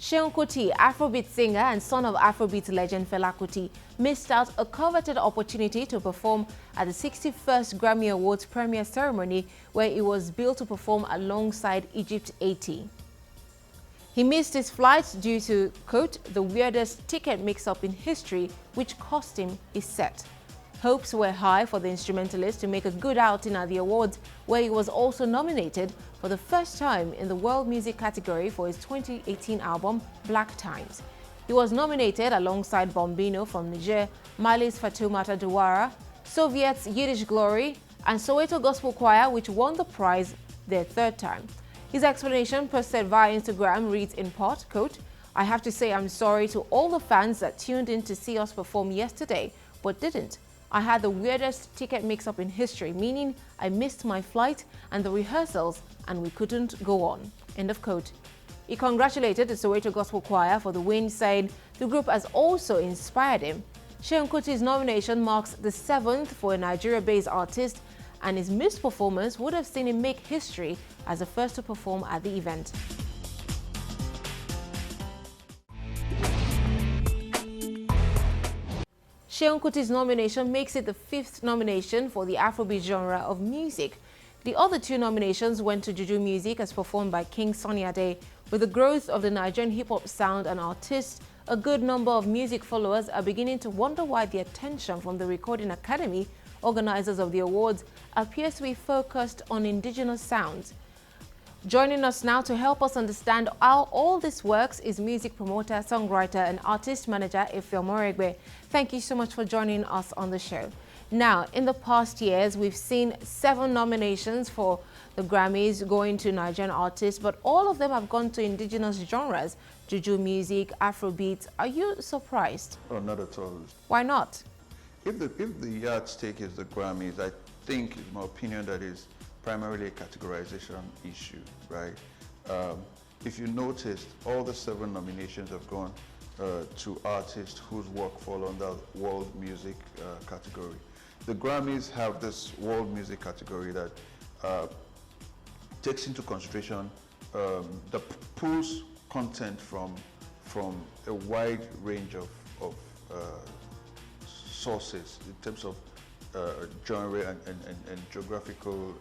Seun Kuti, Afrobeat singer and son of Afrobeat legend Fela Kuti, missed out a coveted opportunity to perform at the 61st Grammy Awards premiere ceremony, where he was billed to perform alongside Egypt 80. He missed his flight due to, quote, the weirdest ticket mix-up in history, which cost him his set. Hopes were high for the instrumentalist to make a good outing at the awards, where he was also nominated for the first time in the world music category for his 2018 album, Black Times. He was nominated alongside Bombino from Niger, Mali's Fatoumata Douara, Soviet's Yiddish Glory, and Soweto Gospel Choir, which won the prize their third time. His explanation, posted via Instagram, reads in part, quote, "I have to say I'm sorry to all the fans that tuned in to see us perform yesterday, but didn't. I had the weirdest ticket mix-up in history, meaning I missed my flight and the rehearsals and we couldn't go on." End of quote. He congratulated the Soweto Gospel Choir for the win, saying the group has also inspired him. Seun Kuti's nomination marks the 7th for a Nigeria-based artist, and his missed performance would have seen him make history as the first to perform at the event. Seun Kuti's nomination makes it the 5th nomination for the Afrobeat genre of music. The other 2 nominations went to Juju music as performed by King Sunny Ade. With the growth of the Nigerian hip-hop sound and artists, a good number of music followers are beginning to wonder why the attention from the Recording Academy, organizers of the awards, appears to be focused on indigenous sounds. Joining us now to help us understand how all this works is music promoter, songwriter and artist manager Ifeomoregbe. Thank you so much for joining us on the show. Now, in the past years, we've seen 7 nominations for the Grammys going to Nigerian artists, but all of them have gone to indigenous genres, Juju music, Afrobeat. Are you surprised? Oh, not at all. Why not? If the yardstick is the Grammys, I think, in my opinion, that is primarily a categorization issue, right? If you noticed, all the 7 nominations have gone to artists whose work fall under world music category. The Grammys have this world music category that takes into consideration the pulls content from a wide range of sources in terms of genre and geographical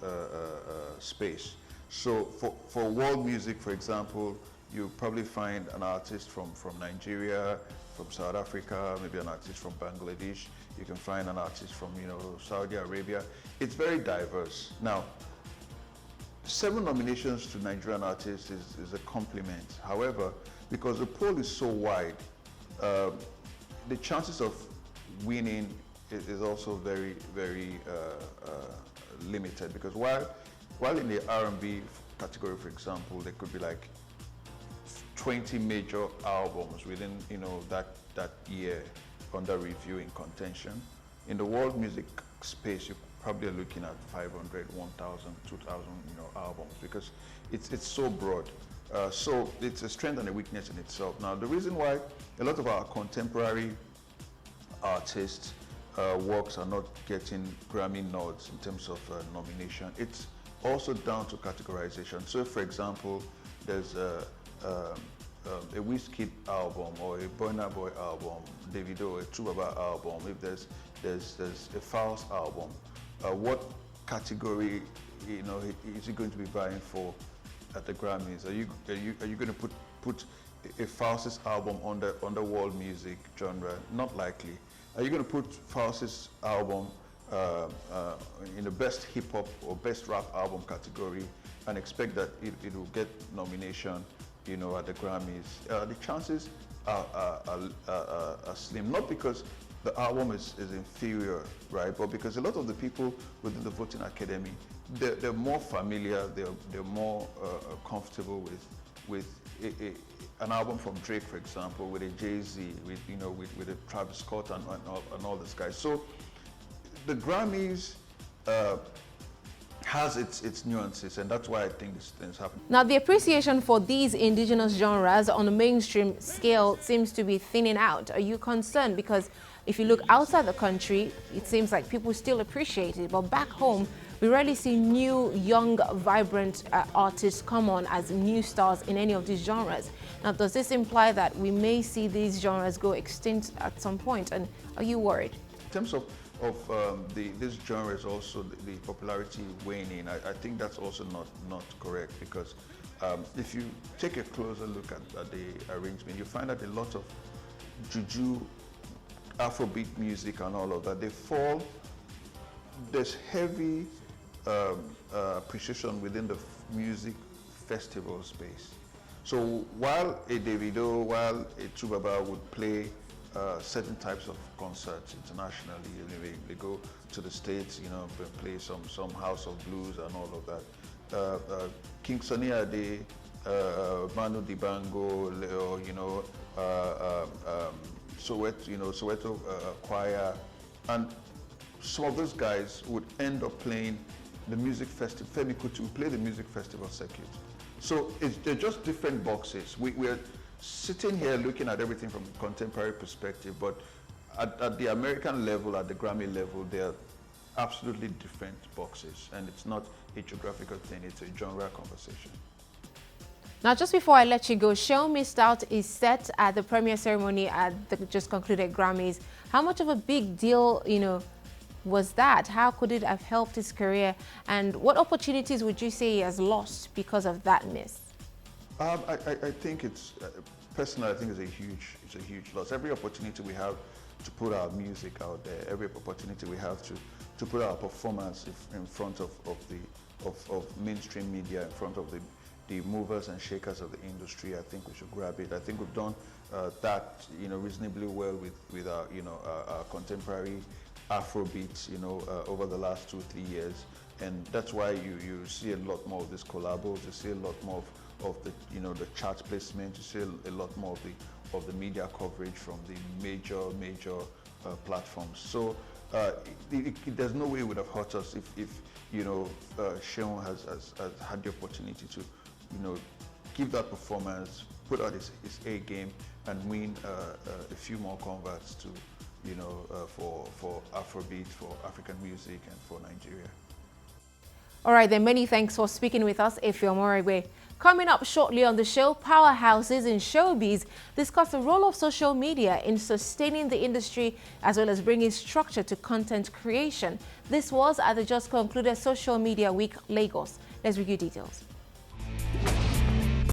space. So for world music, for example, you probably find an artist from Nigeria, from South Africa, maybe an artist from Bangladesh. You can find an artist from, Saudi Arabia. It's very diverse. Now, 7 nominations to Nigerian artists is a compliment. However, because the pool is so wide, the chances of winning is also very, very limited. Because while in the R&B category, for example, there could be like 20 major albums within that year under review in contention. In the world music space, you probably are looking at 500, 1,000, 2,000 albums, because it's so broad. So it's a strength and a weakness in itself. Now, the reason why a lot of our contemporary artists' works are not getting Grammy nods in terms of nomination, it's also down to categorization. So, for example, there's a Wizkid album or a Burna Boy album, Davido, a Tubaba album. If there's a Faust album, what category is he going to be vying for at the Grammys? Are you going to put a Faust's album under world music genre? Not likely. Are you going to put Faust's album in the best hip hop or best rap album category and expect that it will get nomination, at the Grammys? The chances are slim, not because the album is inferior, right? But because a lot of the people within the voting academy, they're more familiar, they're more comfortable with an album from Drake, for example, with a Jay-Z, with a Travis Scott and all these guys. So the Grammys has its nuances, and that's why I think these things happen. Now, the appreciation for these indigenous genres on a mainstream scale seems to be thinning out. Are you concerned? Because if you look outside the country, it seems like people still appreciate it, but back home, We rarely see new, young, vibrant artists come on as new stars in any of these genres. Now, does this imply that we may see these genres go extinct at some point? And are you worried? In terms of this genre is also the popularity waning. I think that's also not correct, because if you take a closer look at the arrangement, you find that a lot of juju, Afrobeat music and all of that, there's heavy appreciation within the music festival space. So while a Davido, while a Tubaba would play certain types of concerts internationally, they go to the States, play some House of Blues and all of that. King Sunny Ade, Manu Dibango, Leo, Soweto Choir, and some of those guys would end up playing the music festival. Seun Kuti would play the music festival circuit. So they're just different boxes. We're sitting here looking at everything from a contemporary perspective, but at the American level, at the Grammy level, they're absolutely different boxes, and it's not a geographical thing, it's a genre conversation. Now, just before I let you go, Seun missed out is set at the premiere ceremony at the just concluded Grammys. How much of a big deal, was that? How could it have helped his career? And what opportunities would you say he has lost because of that miss? I think personally, I think it's a huge loss. Every opportunity we have to put our music out there, every opportunity we have to put our performance in front of mainstream media, in front of the movers and shakers of the industry, I think we should grab it. I think we've done that, reasonably well with our contemporary Afrobeats, over the last 2-3 years, and that's why you see a lot more of these collabos. You see a lot more of the the chart placement. You see a lot more of the media coverage from the major platforms. So there's no way it would have hurt us if Seun has had the opportunity to give that performance, put out his A game, and win a few more converts to for Afrobeat, for African music, and for Nigeria. All right, then, many thanks for speaking with us, Ifeomorigwe. Coming up shortly on the show, powerhouses in showbiz discuss the role of social media in sustaining the industry as well as bringing structure to content creation. This was at the just concluded Social Media Week, Lagos. Let's review details.